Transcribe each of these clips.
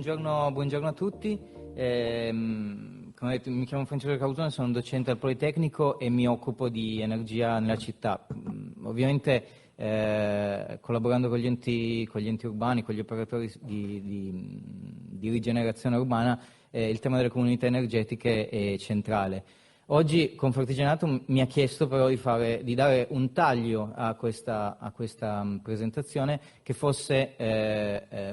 buongiorno a tutti. Come detto, mi chiamo Francesco Causone, sono un docente al Politecnico e mi occupo di energia nella città. Ovviamente collaborando con gli enti urbani, con gli operatori di rigenerazione urbana, il tema delle comunità energetiche è centrale. Oggi Confartigianato mi ha chiesto però di dare un taglio a questa presentazione che fosse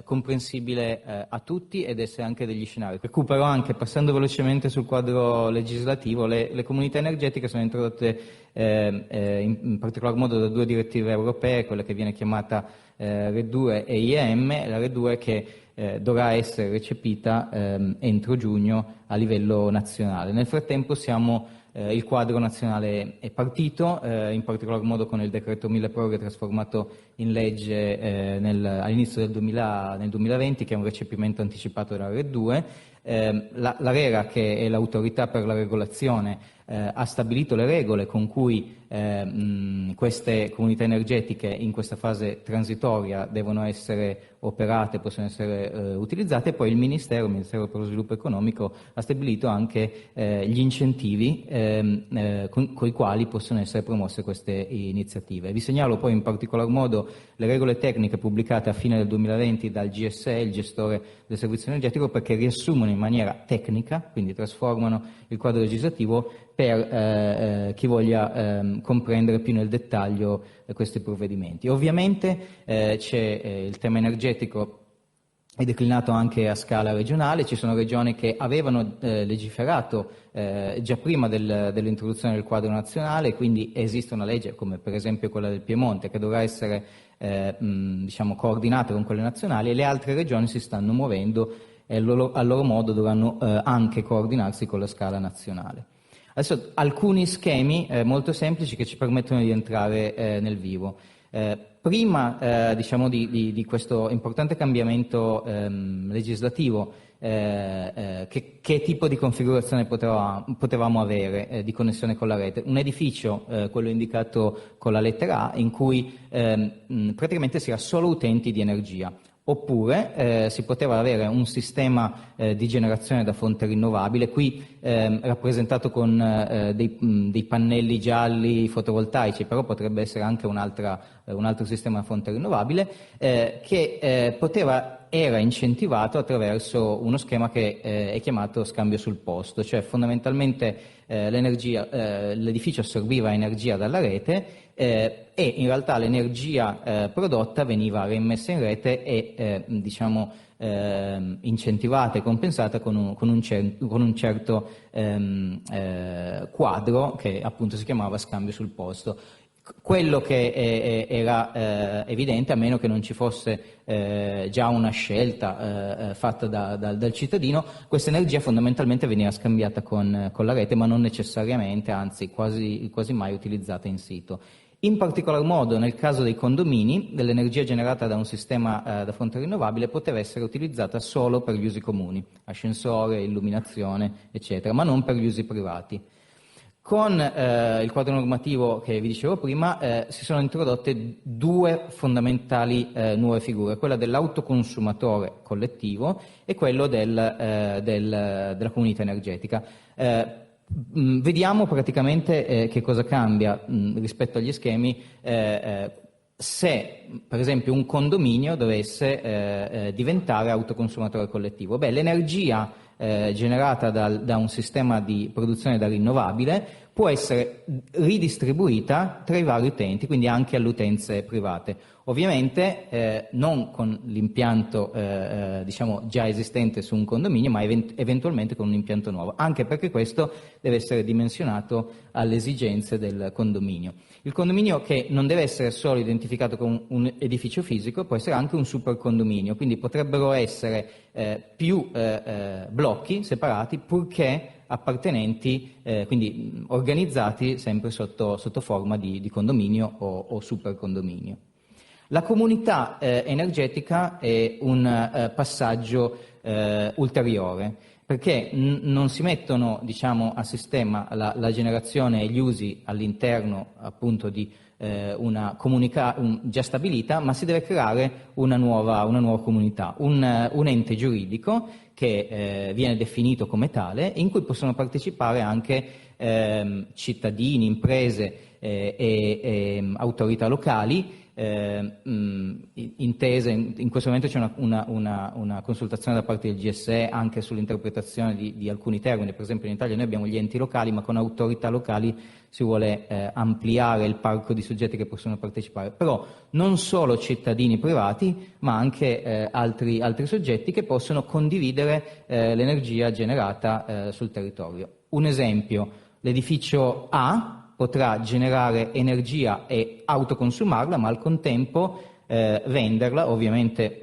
comprensibile a tutti ed essere anche degli scenari. Recupero anche, passando velocemente sul quadro legislativo, le comunità energetiche sono introdotte in particolar modo da due direttive europee, quella che viene chiamata RED 2 e IEM, la RED 2 che dovrà essere recepita entro giugno a livello nazionale. Nel frattempo il quadro nazionale è partito, in particolar modo con il decreto milleproroghe trasformato in legge all'inizio nel 2020, che è un recepimento anticipato della RED 2. L'ARERA, che è l'autorità per la regolazione, ha stabilito le regole con cui queste comunità energetiche in questa fase transitoria devono essere operate, possono essere utilizzate, e poi il Ministero per lo Sviluppo Economico ha stabilito anche gli incentivi con i quali possono essere promosse queste iniziative. Vi segnalo poi in particolar modo le regole tecniche pubblicate a fine del 2020 dal GSE, il gestore del servizio energetico, perché riassumono in maniera tecnica, quindi trasformano il quadro legislativo per chi voglia comprendere più nel dettaglio questi provvedimenti. Ovviamente c'è il tema energetico è declinato anche a scala regionale. Ci sono regioni che avevano legiferato già prima dell'introduzione del quadro nazionale, quindi esiste una legge, come per esempio quella del Piemonte, che dovrà essere coordinata con quelle nazionali, e le altre regioni si stanno muovendo e a loro modo dovranno anche coordinarsi con la scala nazionale. Adesso alcuni schemi molto semplici che ci permettono di entrare nel vivo. Prima di questo importante cambiamento legislativo, che tipo di configurazione potevamo avere di connessione con la rete? Un edificio, quello indicato con la lettera A, in cui praticamente si era solo utenti di energia. Oppure si poteva avere un sistema di generazione da fonte rinnovabile, qui rappresentato con dei pannelli gialli fotovoltaici, però potrebbe essere anche un altro sistema da fonte rinnovabile, che era incentivato attraverso uno schema che è chiamato scambio sul posto, cioè fondamentalmente l'edificio assorbiva energia dalla rete e in realtà l'energia prodotta veniva reimmessa in rete e incentivata e compensata con un certo quadro che appunto si chiamava scambio sul posto. Quello che era evidente, a meno che non ci fosse già una scelta fatta dal cittadino, questa energia fondamentalmente veniva scambiata con la rete, ma non necessariamente, anzi quasi mai utilizzata in sito. In particolar modo nel caso dei condomini, dell'energia generata da un sistema da fonte rinnovabile poteva essere utilizzata solo per gli usi comuni, ascensore, illuminazione, eccetera, ma non per gli usi privati. Con il quadro normativo che vi dicevo prima si sono introdotte due fondamentali nuove figure, quella dell'autoconsumatore collettivo e quello della comunità energetica. Vediamo praticamente che cosa cambia rispetto agli schemi se per esempio un condominio dovesse diventare autoconsumatore collettivo. L'energia generata da un sistema di produzione da rinnovabile può essere ridistribuita tra i vari utenti, quindi anche alle utenze private. Ovviamente non con l'impianto già esistente su un condominio, ma eventualmente con un impianto nuovo, anche perché questo deve essere dimensionato alle esigenze del condominio. Il condominio, che non deve essere solo identificato come un edificio fisico, può essere anche un supercondominio, quindi potrebbero essere più blocchi separati, purché appartenenti, quindi organizzati sempre sotto forma di condominio o supercondominio. La comunità energetica è un passaggio ulteriore, perché non si mettono a sistema la generazione e gli usi all'interno appunto di già stabilita, ma si deve creare una nuova comunità, un ente giuridico che viene definito come tale, in cui possono partecipare anche cittadini, imprese e autorità locali, intese. In questo momento c'è una consultazione da parte del GSE anche sull'interpretazione di alcuni termini. Per esempio in Italia noi abbiamo gli enti locali, ma con autorità locali si vuole ampliare il parco di soggetti che possono partecipare. Però non solo cittadini privati, ma anche altri soggetti che possono condividere l'energia generata sul territorio. Un esempio: l'edificio A potrà generare energia e autoconsumarla, ma al contempo venderla, ovviamente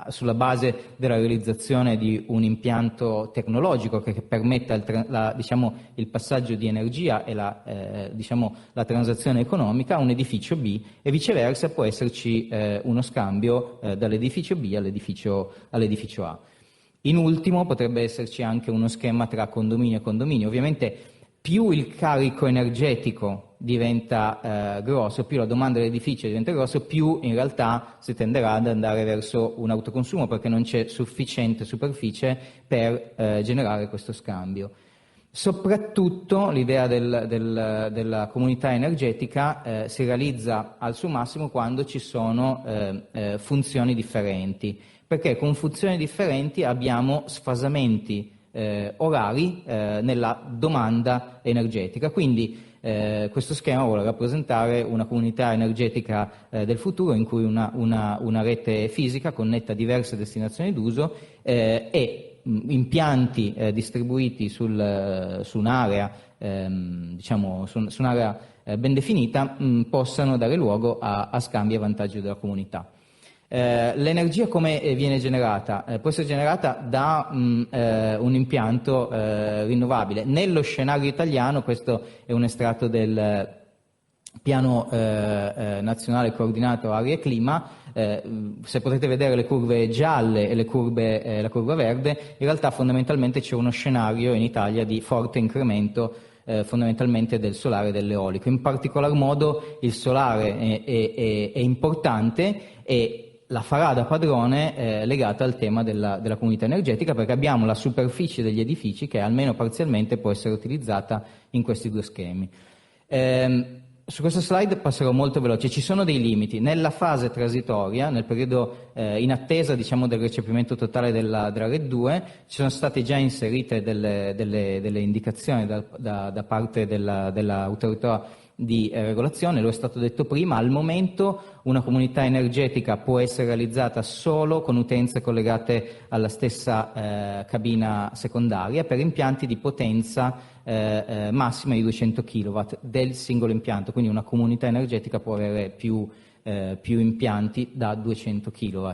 sulla base della realizzazione di un impianto tecnologico che permetta il passaggio di energia e la transazione economica a un edificio B, e viceversa può esserci uno scambio dall'edificio B all'edificio A. In ultimo potrebbe esserci anche uno schema tra condominio e condominio. Ovviamente più il carico energetico diventa grosso, più la domanda dell'edificio diventa grossa, più in realtà si tenderà ad andare verso un autoconsumo, perché non c'è sufficiente superficie per generare questo scambio. Soprattutto l'idea della comunità energetica si realizza al suo massimo quando ci sono funzioni differenti, perché con funzioni differenti abbiamo sfasamenti orari nella domanda energetica. Quindi questo schema vuole rappresentare una comunità energetica del futuro, in cui una rete fisica connetta diverse destinazioni d'uso e impianti distribuiti su un'area su un'area ben definita possano dare luogo a scambi a vantaggio della comunità. L'energia come viene generata? Può essere generata da un impianto rinnovabile. Nello scenario italiano, questo è un estratto del Piano Nazionale Coordinato Aria e Clima, se potete vedere le curve gialle e la curva verde, in realtà fondamentalmente c'è uno scenario in Italia di forte incremento fondamentalmente del solare e dell'eolico. In particolar modo il solare è importante e la farà da padrone legata al tema della comunità energetica, perché abbiamo la superficie degli edifici che almeno parzialmente può essere utilizzata in questi due schemi. Su questa slide passerò molto veloce. Ci sono dei limiti. Nella fase transitoria, nel periodo in attesa del recepimento totale della RED 2, ci sono state già inserite delle indicazioni da parte dell'autorità di regolazione. Lo è stato detto prima: al momento una comunità energetica può essere realizzata solo con utenze collegate alla stessa cabina secondaria per impianti di potenza massima di 200 kW del singolo impianto, quindi una comunità energetica può avere più impianti da 200 kW.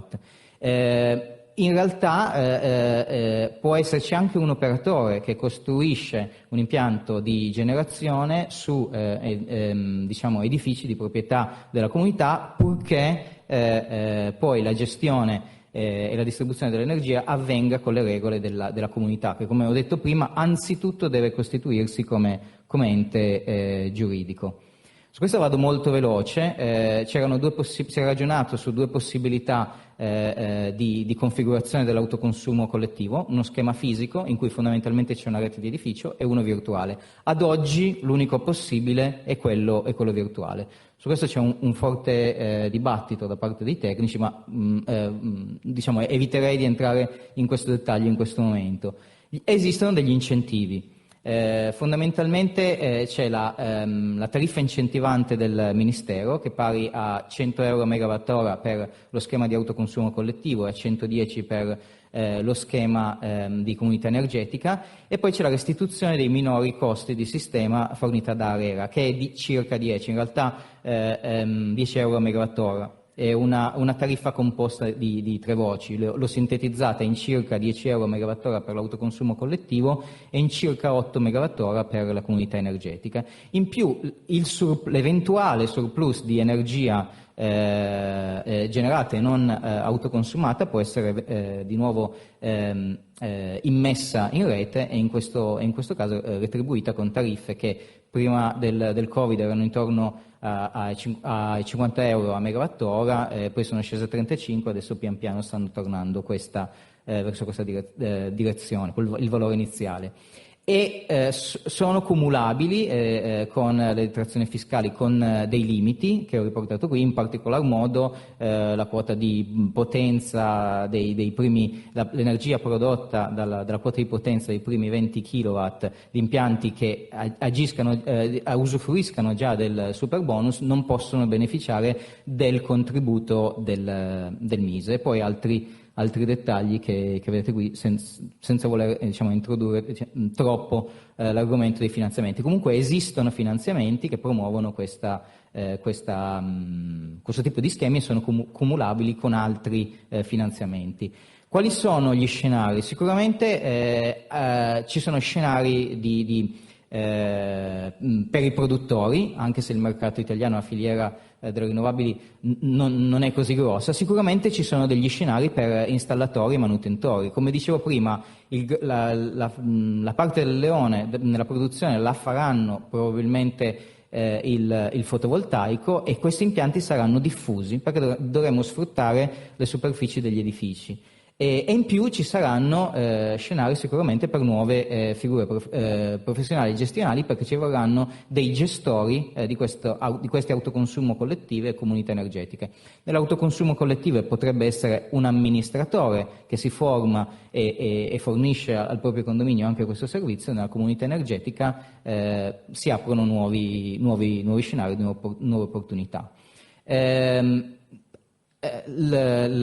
In realtà può esserci anche un operatore che costruisce un impianto di generazione su edifici di proprietà della comunità, purché poi la gestione e la distribuzione dell'energia avvenga con le regole della comunità, che, come ho detto prima, anzitutto deve costituirsi come ente giuridico. Su questo vado molto veloce. Si è ragionato su due possibilità di configurazione dell'autoconsumo collettivo: uno schema fisico in cui fondamentalmente c'è una rete di edificio e uno virtuale. Ad oggi l'unico possibile è quello virtuale. Su questo c'è un forte dibattito da parte dei tecnici, ma eviterei di entrare in questo dettaglio in questo momento. Esistono degli incentivi. Fondamentalmente c'è la tariffa incentivante del Ministero, che è pari a 100 euro a megawattora per lo schema di autoconsumo collettivo e a 110 per lo schema di comunità energetica, e poi c'è la restituzione dei minori costi di sistema fornita da ARERA, che è di circa 10, in realtà 10 euro a megawattora. È una tariffa composta di tre voci. L'ho sintetizzata in circa 10 euro a megawattora per l'autoconsumo collettivo e in circa 8 megawattora per la comunità energetica. In più l'eventuale surplus di energia generata e non autoconsumata può essere di nuovo immessa in rete e in questo caso retribuita con tariffe che prima del Covid erano intorno ai 50 euro a megawattora, poi sono scese a 35, adesso pian piano stanno tornando verso questa direzione, il valore iniziale. E sono cumulabili con le detrazioni fiscali con dei limiti che ho riportato qui, in particolar modo la quota di potenza l'energia prodotta dalla quota di potenza dei primi 20 kW di impianti che usufruiscano già del superbonus non possono beneficiare del contributo del MISE. Poi altri dettagli che vedete qui senza voler introdurre troppo l'argomento dei finanziamenti. Comunque esistono finanziamenti che promuovono questo tipo di schemi e sono cumulabili con altri finanziamenti. Quali sono gli scenari? Sicuramente ci sono scenari per i produttori, anche se il mercato italiano, la filiera delle rinnovabili non è così grossa. Sicuramente ci sono degli scenari per installatori e manutentori. Come dicevo prima, la parte del leone nella produzione la faranno probabilmente il fotovoltaico, e questi impianti saranno diffusi perché dovremo sfruttare le superfici degli edifici. E in più ci saranno scenari sicuramente per nuove figure professionali e gestionali, perché ci vorranno dei gestori di questi autoconsumo collettive e comunità energetiche. Nell'autoconsumo collettive potrebbe essere un amministratore che si forma e fornisce al proprio condominio anche questo servizio. Nella comunità energetica si aprono nuovi scenari, nuove opportunità. L'RSE,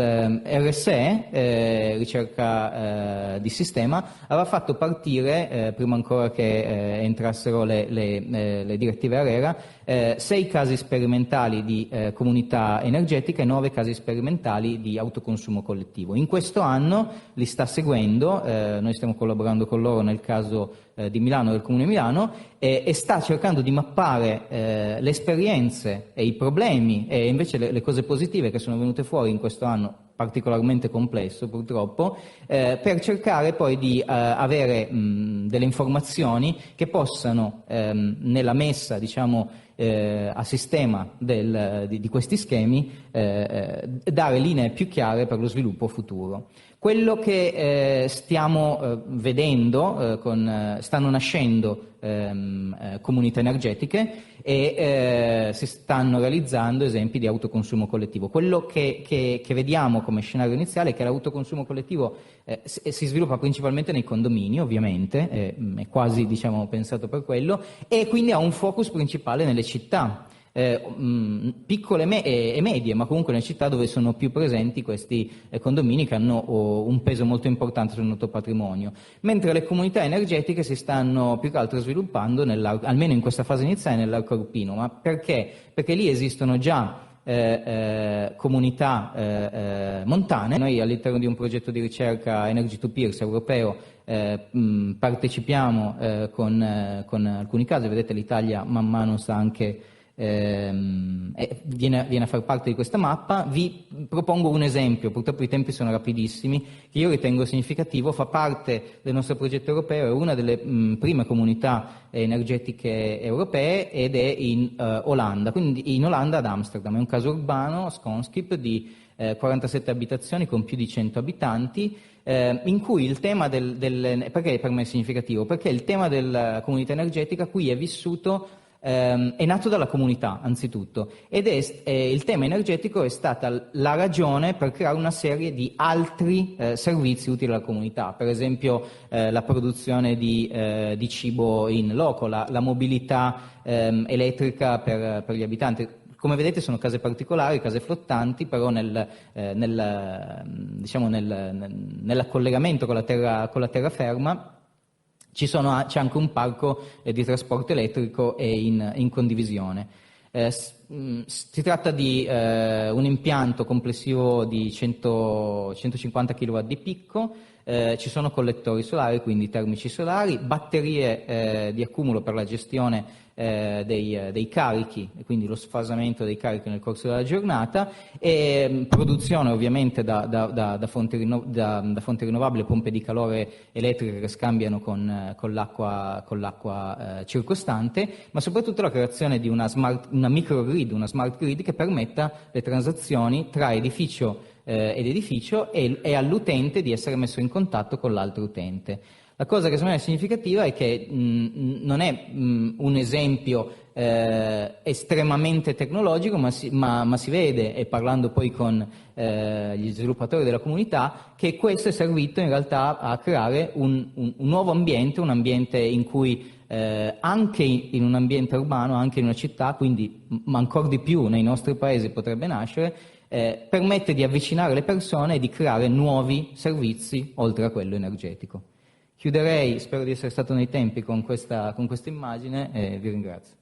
ricerca di sistema, aveva fatto partire, prima ancora che entrassero le direttive ARERA, 6 casi sperimentali di comunità energetica e 9 casi sperimentali di autoconsumo collettivo. In questo anno li sta seguendo, noi stiamo collaborando con loro nel caso di Milano, del Comune di Milano, e sta cercando di mappare le esperienze e i problemi e invece le cose positive che sono venute fuori in questo anno particolarmente complesso purtroppo, per cercare poi di avere delle informazioni che possano nella messa a sistema di questi schemi dare linee più chiare per lo sviluppo futuro. Quello che stiamo vedendo, stanno nascendo comunità energetiche e si stanno realizzando esempi di autoconsumo collettivo. Quello che vediamo come scenario iniziale è che l'autoconsumo collettivo si sviluppa principalmente nei condomini, ovviamente, è quasi pensato per quello, e quindi ha un focus principale nelle città. Piccole e medie, ma comunque nelle città dove sono più presenti questi condomini che hanno un peso molto importante sul nostro patrimonio, mentre le comunità energetiche si stanno più che altro sviluppando, almeno in questa fase iniziale, nell'arco alpino. Ma perché? Perché lì esistono già comunità montane. Noi all'interno di un progetto di ricerca Energy to Peers europeo partecipiamo con alcuni casi. Vedete, l'Italia man mano sta anche viene a far parte di questa mappa. Vi propongo un esempio, purtroppo i tempi sono rapidissimi, che io ritengo significativo, fa parte del nostro progetto europeo, è una delle prime comunità energetiche europee ed è in Olanda, quindi in Olanda ad Amsterdam. È un caso urbano, Skonskip, di 47 abitazioni con più di 100 abitanti, in cui il tema perché per me è significativo? Perché il tema della comunità energetica qui è vissuto, è nato dalla comunità anzitutto, ed il tema energetico è stata la ragione per creare una serie di altri servizi utili alla comunità, per esempio la produzione di cibo in loco, la mobilità elettrica per gli abitanti. Come vedete sono case particolari, case flottanti, però nell'accollegamento con la terraferma c'è anche un parco di trasporto elettrico e in condivisione. Si tratta di un impianto complessivo di 150 kW di picco, ci sono collettori solari, quindi termici solari, batterie di accumulo per la gestione dei carichi, e quindi lo sfasamento dei carichi nel corso della giornata, e produzione ovviamente da fonti rinnovabili, pompe di calore elettriche che scambiano con l'acqua circostante, ma soprattutto la creazione di una microgrid, una smart grid che permetta le transazioni tra edificio ed edificio e all'utente di essere messo in contatto con l'altro utente. La cosa che secondo me è significativa è che non è un esempio estremamente tecnologico, ma si vede, e parlando poi con gli sviluppatori della comunità, che questo è servito in realtà a creare un nuovo ambiente, un ambiente in cui anche in un ambiente urbano, anche in una città, quindi ma ancora di più nei nostri paesi potrebbe nascere, permette di avvicinare le persone e di creare nuovi servizi oltre a quello energetico. Chiuderei, spero di essere stato nei tempi con questa immagine e vi ringrazio.